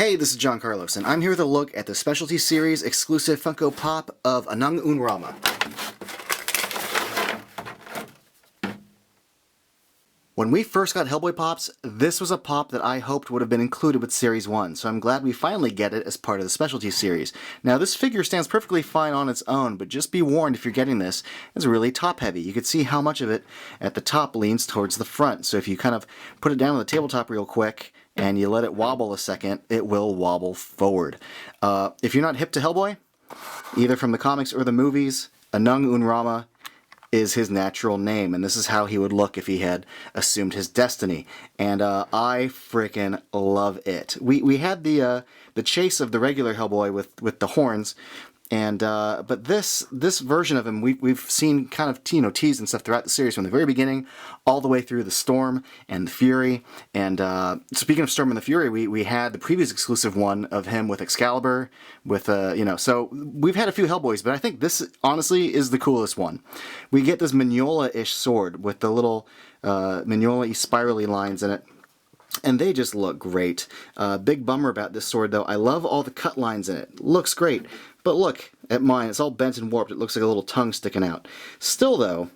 Hey, this is John Carlos, and I'm here with a look at the Specialty Series exclusive Funko Pop of Anung and RAMA. When we first got Hellboy Pops, this was a pop that I hoped would have been included with Series 1, so I'm glad we finally get it as part of the Specialty Series. Now, this figure stands perfectly fine on its own, but just be warned if you're getting this, it's really top-heavy. You can see how much of it at the top leans towards the front, so if you kind of put it down on the tabletop real quick, and you let it wobble a second, it will wobble forward. If you're not hip to Hellboy, either from the comics or the movies, Anung and RAMA is his natural name, and this is how he would look if he had assumed his destiny. And I frickin' love it. We had the chase of the regular Hellboy with the horns, and but this version of him we've seen kind of teased and stuff throughout the series from the very beginning all the way through the Storm and the Fury. And speaking of Storm and the Fury, we had the previous exclusive one of him with Excalibur, with so we've had a few Hellboys, but I think this honestly is the coolest one. We get this Mignola-ish sword with the little Mignola-y spirally lines in it. And they just look great. Big bummer about this sword, though. I love all the cut lines in it. Looks great. But look at mine. It's all bent and warped. It looks like a little tongue sticking out. Still, though,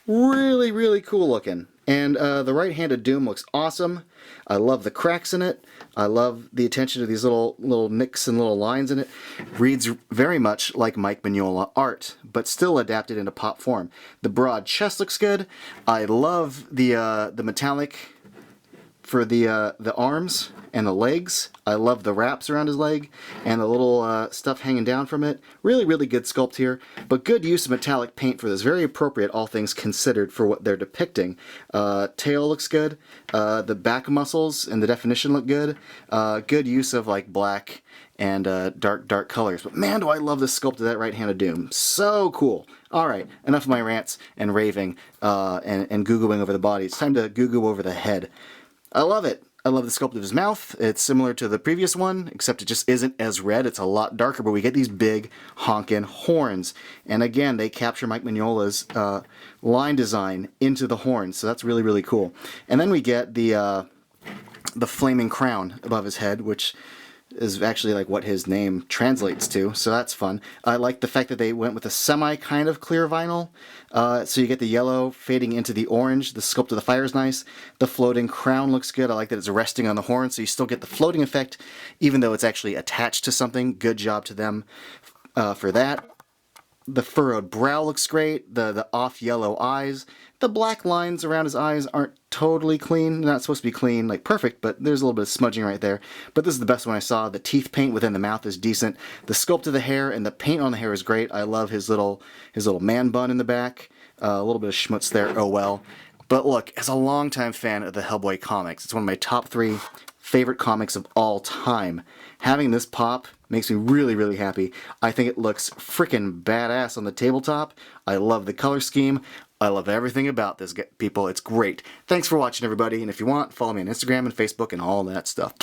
really, really cool looking. And the right hand of Doom looks awesome. I love the cracks in it. I love the attention to these little nicks and little lines in it. Reads very much like Mike Mignola art, but still adapted into pop form. The broad chest looks good. I love the metallic for the arms and the legs. I love the wraps around his leg and the little stuff hanging down from it. Really, really good sculpt here, but good use of metallic paint for this. Very appropriate, all things considered, for what they're depicting. Tail looks good. The back muscles and the definition look good. Good use of like black and dark colors. But man, do I love the sculpt of that right hand of Doom. So cool. Alright, enough of my rants and raving and goo-gooing over the body. It's time to goo-goo over the head. I love it. I love the sculpt of his mouth. It's similar to the previous one, except it just isn't as red. It's a lot darker, but we get these big honkin' horns. And again, they capture Mike Mignola's line design into the horns, so that's really, really cool. And then we get the flaming crown above his head, which is actually like what his name translates to, so that's fun. I like the fact that they went with a semi kind of clear vinyl, so you get the yellow fading into the orange. The sculpt of the fire is nice. The floating crown looks good. I like that it's resting on the horn, so you still get the floating effect even though it's actually attached to something. Good job to them for that. The furrowed brow looks great. The off yellow eyes. The black lines around his eyes aren't totally clean. They're not supposed to be clean, like perfect, but there's a little bit of smudging right there. But this is the best one I saw. The teeth paint within the mouth is decent. The sculpt of the hair and the paint on the hair is great. I love his little man bun in the back. A little bit of schmutz there, oh well. But look, as a longtime fan of the Hellboy comics, it's one of my top 3 favorite comics of all time. Having this pop makes me really, really happy. I think it looks frickin' badass on the tabletop. I love the color scheme. I love everything about this, people. It's great. Thanks for watching, everybody. And if you want, follow me on Instagram and Facebook and all that stuff.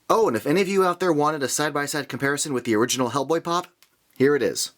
Oh, and if any of you out there wanted a side-by-side comparison with the original Hellboy Pop, here it is.